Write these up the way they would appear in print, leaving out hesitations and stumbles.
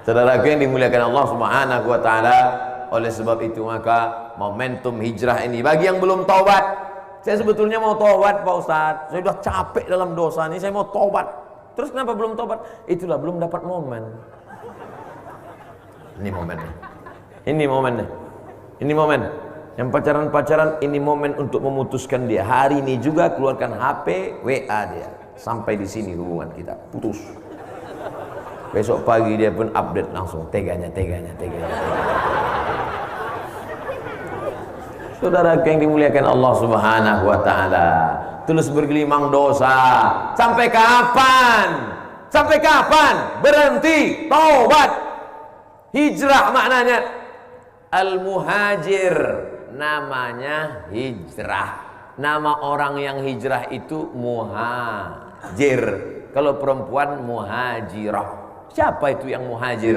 Saudaraku yang dimuliakan Allah Subhanahu wa taala, oleh sebab itu maka momentum hijrah ini bagi yang belum taubat. Saya sebetulnya mau taubat Pak Ustadz. Saya sudah capek dalam dosa ini, saya mau taubat. Terus kenapa belum taubat? Itulah belum dapat momen. Ini momennya. Ini momennya. Ini momen. Yang pacaran-pacaran ini momen untuk memutuskan dia. Hari ini juga keluarkan HP, WA dia. Sampai di sini hubungan kita putus. Besok pagi dia pun update langsung, teganya. Saudara yang dimuliakan Allah Subhanahu wa taala, terus bergelimang dosa. Sampai kapan? Sampai kapan? Berhenti taubat. Hijrah maknanya al-muhajir, namanya hijrah. Nama orang yang hijrah itu muhajir. Kalau perempuan muhajirah. Siapa itu yang muhajir?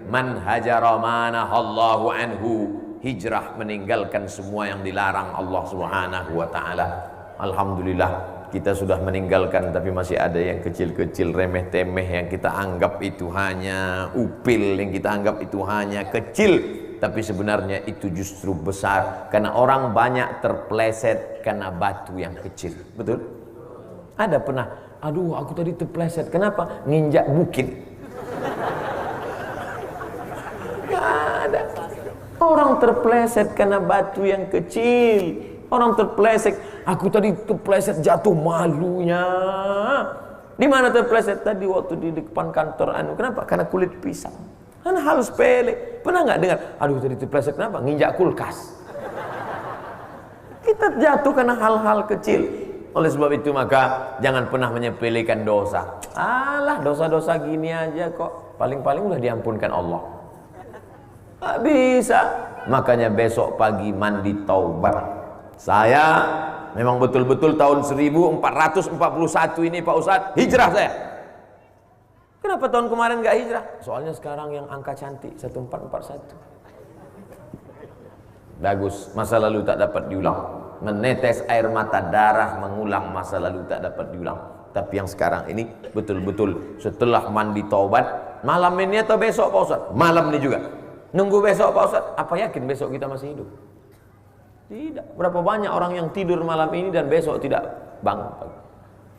Man hajara manahallahu anhu. Hijrah meninggalkan semua yang dilarang Allah Subhanahu wa taala. Alhamdulillah kita sudah meninggalkan, tapi masih ada yang kecil-kecil remeh-temeh yang kita anggap itu hanya upil, yang kita anggap itu hanya kecil, tapi sebenarnya itu justru besar karena orang banyak terpleset karena batu yang kecil. Betul? Ada pernah, aduh aku tadi terpleset, kenapa? Nginjak bukit. Ada orang terpleset karena batu yang kecil. Orang terpleset, aku tadi terpleset jatuh, malunya. Di mana terpleset tadi? Waktu di depan kantor anu. Kenapa? Karena kulit pisang. Kan hal sepele. Pernah nggak dengar? Aduh tadi terpleset kenapa? Nginjak kulkas. Kita jatuh karena hal-hal kecil. Oleh sebab itu maka jangan pernah menyepelekan dosa. Alah, dosa-dosa gini aja kok. Paling-paling udah diampunkan Allah. Nggak bisa. Makanya besok pagi mandi taubat. Saya memang betul-betul tahun 1441 ini Pak Ustadz hijrah saya. Kenapa tahun kemarin nggak hijrah? Soalnya sekarang yang angka cantik 1441. Bagus, masa lalu tak dapat diulang. Menetes air mata darah mengulang masa lalu tak dapat diulang. Tapi yang sekarang ini betul-betul setelah mandi taubat, malam ini atau besok Pak Ustadz? Malam ini juga. Nunggu besok Pak Ustadz. Apa yakin besok kita masih hidup? Tidak. Berapa banyak orang yang tidur malam ini dan besok tidak bangun?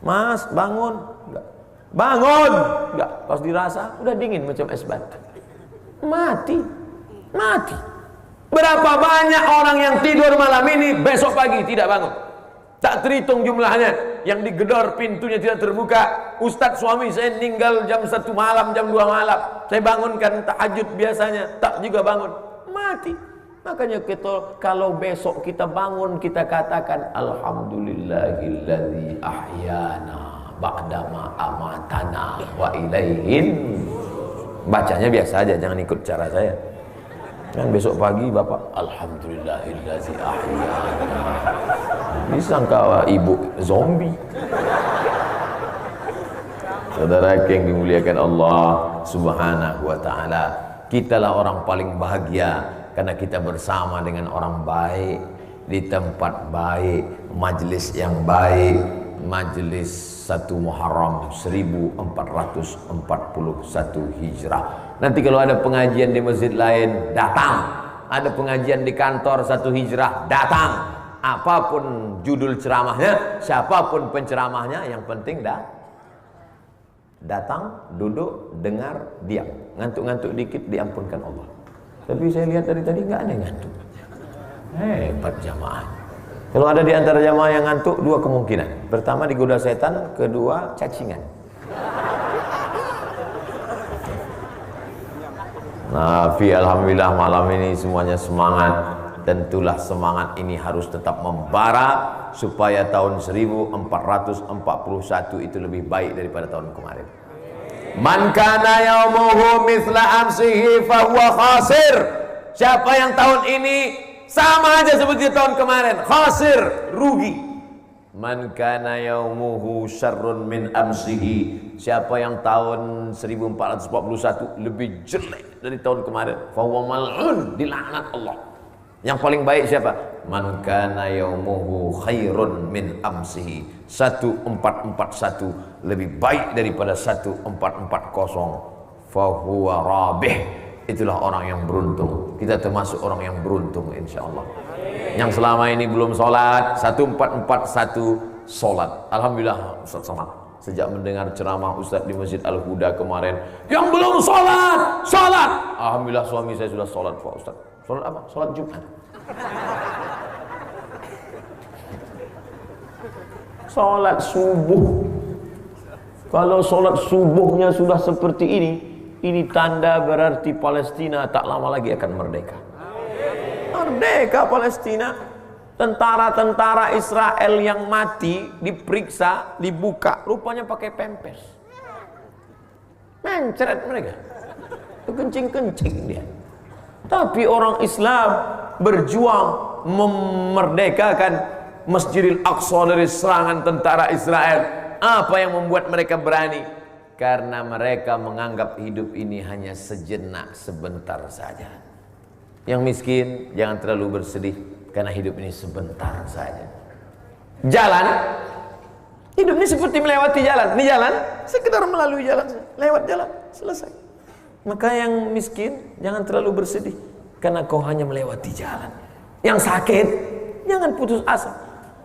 Mas, bangun? Enggak. Bangun? Enggak. Pas dirasa udah dingin macam es batu. Mati. Mati. Berapa banyak orang yang tidur malam ini besok pagi tidak bangun? Tak terhitung jumlahnya. Yang digedor pintunya tidak terbuka. Ustadz suami saya meninggal jam 1 malam, jam 2 malam. Saya bangunkan tahajud biasanya, tak juga bangun. Mati. Makanya kita, kalau besok kita bangun, kita katakan alhamdulillahilladzi ahyana ba'dama amatana wa ilaihin. Bacanya biasa aja, jangan ikut cara saya. Kan besok pagi Bapak alhamdulillahilladzi ahyana. Disangka ibu zombie. Saudara yang dimuliakan Allah Subhanahu wa taala, kitalah orang paling bahagia karena kita bersama dengan orang baik, di tempat baik, majelis yang baik, majelis 1 Muharram 1441 Hijrah. Nanti kalau ada pengajian di masjid lain, datang. Ada pengajian di kantor 1 Hijrah, datang. Apapun judul ceramahnya, siapapun penceramahnya, yang penting datang, duduk, dengar, diam. Ngantuk-ngantuk dikit diampunkan Allah. Tapi saya lihat dari tadi nggak ada yang ngantuk. Hebat jamaah. Kalau ada di antara jamaah yang ngantuk, 2 kemungkinan. Pertama digoda setan, kedua cacingan. Nabi alhamdulillah malam ini semuanya semangat. Tentulah semangat ini harus tetap membara supaya tahun 1441 itu lebih baik daripada tahun kemarin. Man kana yaumuhu mithla amsihi fahuwa khasir. Siapa yang tahun ini sama aja seperti tahun kemarin, khasir, rugi. Man kana yaumuhu syarrun min amsihi. Siapa yang tahun 1441 lebih jelek dari tahun kemarin, fahuwa mal'un, dilaknat Allah. Yang paling baik siapa? Man kana yaumuhu khairun min amsihi. 1441 lebih baik daripada 1440. fahuwa rabih. Itulah orang yang beruntung. Kita termasuk orang yang beruntung insyaallah. Yang selama ini belum sholat, 1441 sholat. Alhamdulillah Ustaz Somad, sejak mendengar ceramah Ustaz di Masjid Al-Huda kemarin, yang belum sholat, sholat. Alhamdulillah suami saya sudah sholat Pak Ustaz. Sholat apa? Sholat Jumat. Sholat subuh. Kalau sholat subuhnya sudah seperti ini tanda berarti Palestina tak lama lagi akan merdeka. Merdeka Palestina. Tentara-tentara Israel yang mati diperiksa, dibuka, rupanya pakai pampers. Mencret mereka. Kencing-kencing dia. Tapi orang Islam berjuang memerdekakan Masjidil Aqsa dari serangan tentara Israel. Apa yang membuat mereka berani? Karena mereka menganggap hidup ini hanya sejenak, sebentar saja. Yang miskin jangan terlalu bersedih, karena hidup ini sebentar saja. Jalan, hidup ini seperti melewati jalan. Ini jalan, sekedar melalui jalan, lewat jalan, selesai. Maka yang miskin jangan terlalu bersedih, karena kau hanya melewati jalan. Yang sakit jangan putus asa,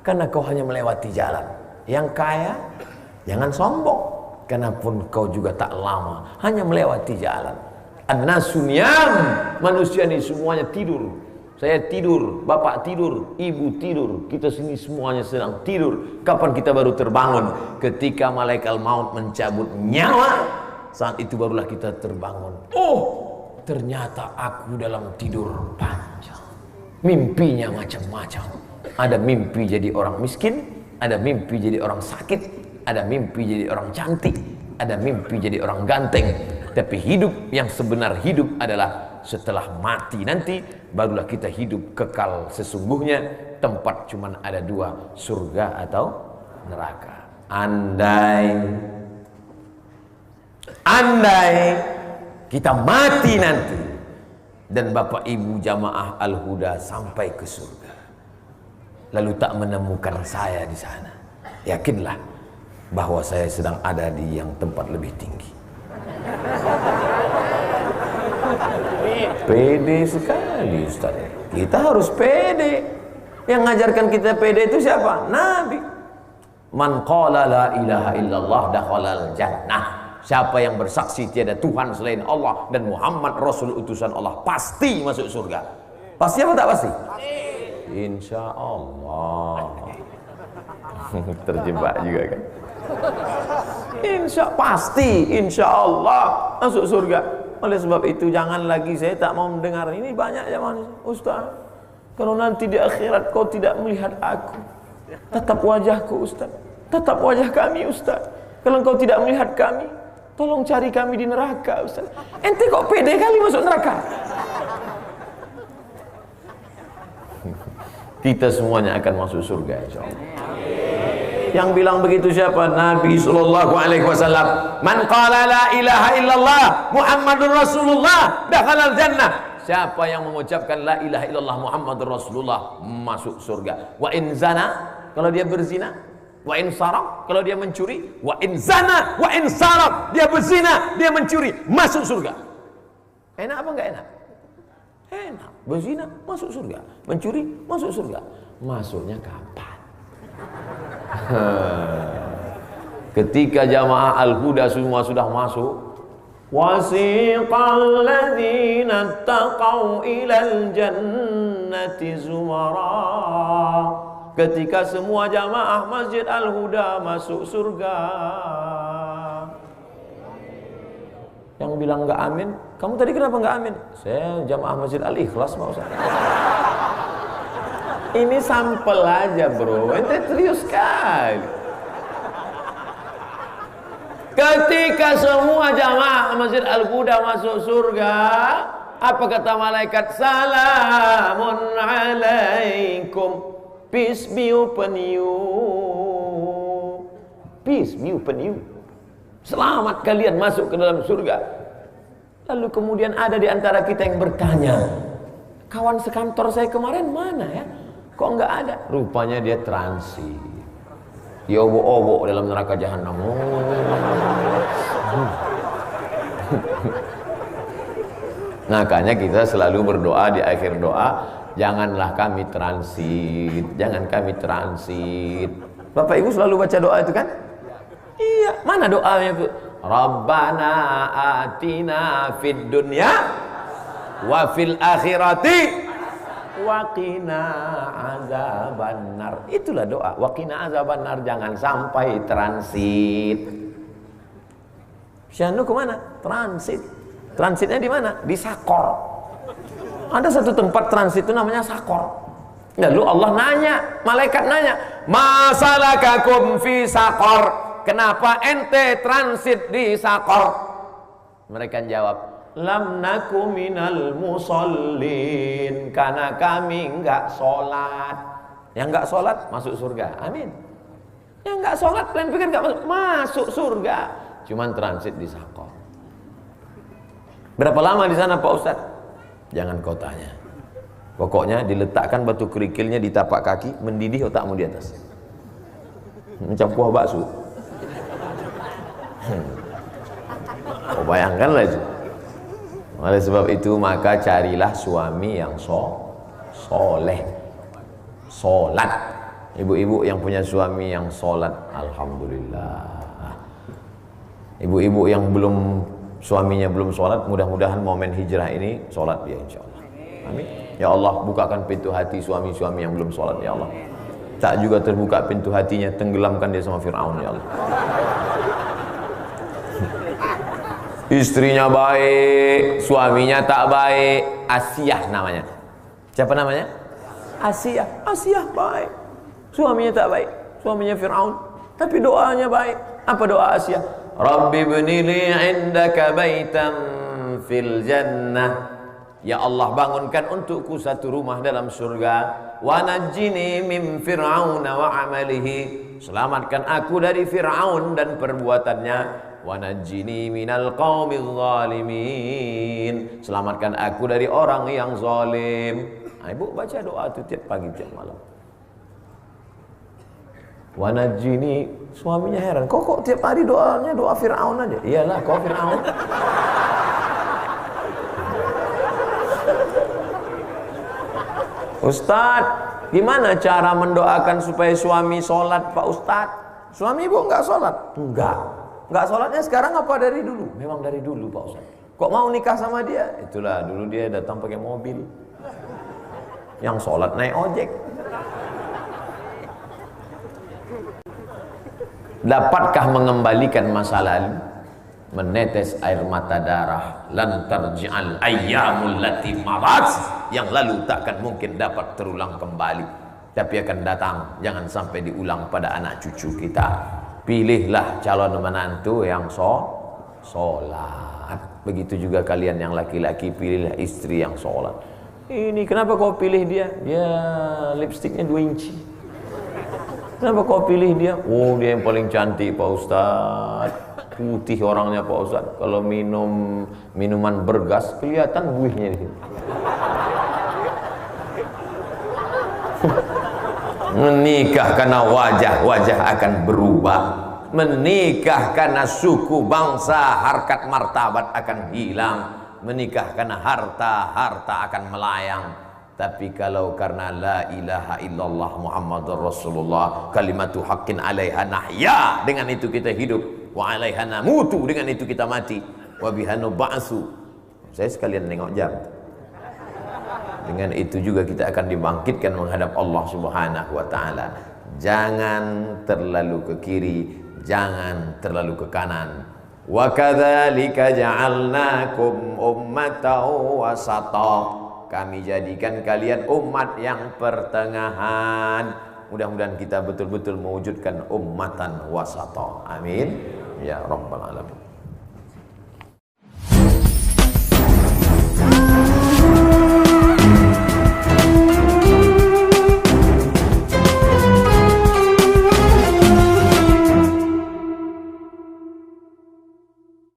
karena kau hanya melewati jalan. Yang kaya jangan sombong, karena pun kau juga tak lama, hanya melewati jalan. An-nasu niyam, manusia ini semuanya tidur. Saya tidur, bapak tidur, ibu tidur, kita sini semuanya sedang tidur. Kapan kita baru terbangun? Ketika malaikat maut mencabut nyawa, saat itu barulah kita terbangun. Oh, ternyata aku dalam tidur panjang. Mimpinya macam-macam. Ada mimpi jadi orang miskin, ada mimpi jadi orang sakit, ada mimpi jadi orang cantik, ada mimpi jadi orang ganteng. Tapi hidup yang sebenar hidup adalah setelah mati nanti barulah kita hidup kekal sesungguhnya. Tempat cuman ada dua, surga atau neraka. Andai kita mati nanti dan Bapak Ibu jamaah Al-Huda sampai ke surga, lalu tak menemukan saya di sana, yakinlah bahwa saya sedang ada di yang tempat lebih tinggi. Pede sekali Ustaz. Kita harus pede. Yang mengajarkan kita pede itu siapa? Nabi. Man qala la ilaha illallah dakhalal jannah. Siapa yang bersaksi tiada Tuhan selain Allah dan Muhammad Rasul utusan Allah, pasti masuk surga. Pasti apa tak pasti? Insya Allah. Terjebak juga kan? Insya Allah masuk surga. Oleh sebab itu jangan lagi, saya tak mau mendengar ini banyak zaman Ustaz. Kalau nanti di akhirat kau tidak melihat aku, tatap wajahku Ustaz, tatap wajah kami Ustaz. Kalau kau tidak melihat kami, tolong cari kami di neraka Ustaz. Ente kok pede kali masuk neraka? Kita semuanya akan masuk surga insyaallah. Yang bilang begitu siapa? Nabi sallallahu alaihi wasallam. Man qala la ilaha illallah Muhammadur Rasulullah dakhalal jannah. Siapa yang mengucapkan la ilaha illallah Muhammadur Rasulullah masuk surga. Wa in zana, kalau dia berzina. Wa in saraq, kalau dia mencuri. Wa in zana wa in saraq, dia berzina, dia mencuri, masuk surga. Enak apa enggak enak? Enak. Berzina masuk surga, mencuri masuk surga. Masuknya kapan? Ketika jamaah Al-Huda semua sudah masuk, wasiqal ladzina taqaw ilal jannati zumara. Ketika semua jamaah Masjid Al-Huda masuk surga, yang bilang enggak amin, kamu tadi kenapa enggak amin? Saya jamaah Masjid Al-Ikhlas Pak Ustaz. Ini sampel aja bro, ente serius sekali. Ketika semua jamaah Masjid Al-Huda masuk surga, apa kata malaikat? Salamun alaikum, peace be upon you, peace be upon you. Selamat kalian masuk ke dalam surga. Lalu kemudian ada di antara kita yang bertanya, kawan sekantor saya kemarin mana ya? Kok enggak ada? Rupanya dia transit. Dia obok-obok dalam neraka jahanam. Makanya kita selalu berdoa di akhir doa, janganlah kami transit, jangan kami transit. Bapak Ibu selalu baca doa itu kan? Iya, mana doanya itu? Rabbana atina fid dunya wa fil akhirati wa qina azabannar. Itulah doa, wa qina azabannar, jangan sampai transit. Syahnu kemana? Transit. Transitnya di mana? Di Sakor. Ada satu tempat transit itu namanya Sakor. Lalu Allah nanya, malaikat nanya, masalakakum fi Sakor? Kenapa ente transit di Sakor? Mereka jawab, lam naku minal musallin, karena kami enggak sholat. Yang enggak sholat masuk surga, amin. Yang enggak sholat kalian pikir enggak masuk surga, cuman transit di Sakor. Berapa lama di sana Pak Ustadz? Jangan kau tanya. Pokoknya diletakkan batu kerikilnya di tapak kaki, mendidih otakmu di atas. Macam kuah bakso. Kau bayangkanlah itu. Oleh sebab itu maka carilah suami yang soleh, solat. Ibu-ibu yang punya suami yang solat, alhamdulillah. Ibu-ibu yang suaminya belum solat, mudah-mudahan momen hijrah ini solat dia insyaallah. Amin. Ya Allah, bukakan pintu hati suami-suami yang belum solat ya Allah. Tak juga terbuka pintu hatinya, tenggelamkan dia sama Fir'aun ya Allah. Istrinya baik, suaminya tak baik. Asiyah namanya. Siapa namanya? Asiyah. Asiyah baik, suaminya tak baik. Suaminya Fir'aun, tapi doanya baik. Apa doa Asiyah? Rabbi bnili indaka baitan fil jannah. Ya Allah, bangunkan untukku satu rumah dalam surga. Wa najjini min fir'aun wa amalihi. Selamatkan aku dari Fir'aun dan perbuatannya. Wa najjini minal qaumil zalimin. Selamatkan aku dari orang yang zalim. Ibu baca doa itu tiap pagi tiap malam. Wa najjini, suaminya heran, kok tiap hari doanya doa Fir'aun aja? Iyalah, kau Fir'aun. Ustadz, gimana cara mendoakan supaya suami sholat Pak Ustadz? Suami ibu enggak sholat? Enggak sholatnya sekarang apa dari dulu? Memang dari dulu Pak Ustadz. Kok mau nikah sama dia? Itulah, dulu dia datang pakai mobil, yang sholat naik ojek. Dapatkah mengembalikan masa lalu? Menetes air mata darah, lan tarji'al ayyamul lati marat, yang lalu takkan mungkin dapat terulang kembali, tapi akan datang, jangan sampai diulang pada anak cucu kita. Pilihlah calon menantu yang sholat. Begitu juga kalian yang laki-laki, pilihlah istri yang sholat. Ini kenapa kau pilih dia? Dia lipstiknya 2 inci. Kenapa kau pilih dia? Oh, dia yang paling cantik Pak Ustadz. Putih orangnya Pak Ustadz. Kalau minum minuman bergas kelihatan buihnya di sini. Menikah karena wajah akan berubah. Menikah karena suku bangsa, harkat martabat akan hilang. Menikah karena harta akan melayang. Tapi kalau karena la ilaha illallah Muhammadur Rasulullah, kalimatu haqqin alaiha nahya, dengan itu kita hidup, wa alaiha namutu, dengan itu kita mati, wa biha nub'atsu. Saya sekalian nengok jam. Dengan itu juga kita akan dibangkitkan menghadap Allah Subhanahu wa taala. Jangan terlalu ke kiri, jangan terlalu ke kanan. Wa kadzalika ja'alnakum ummatan wasata. Kami jadikan kalian umat yang pertengahan. Mudah-mudahan kita betul-betul mewujudkan ummatan wasata. Amin ya rabbal alamin.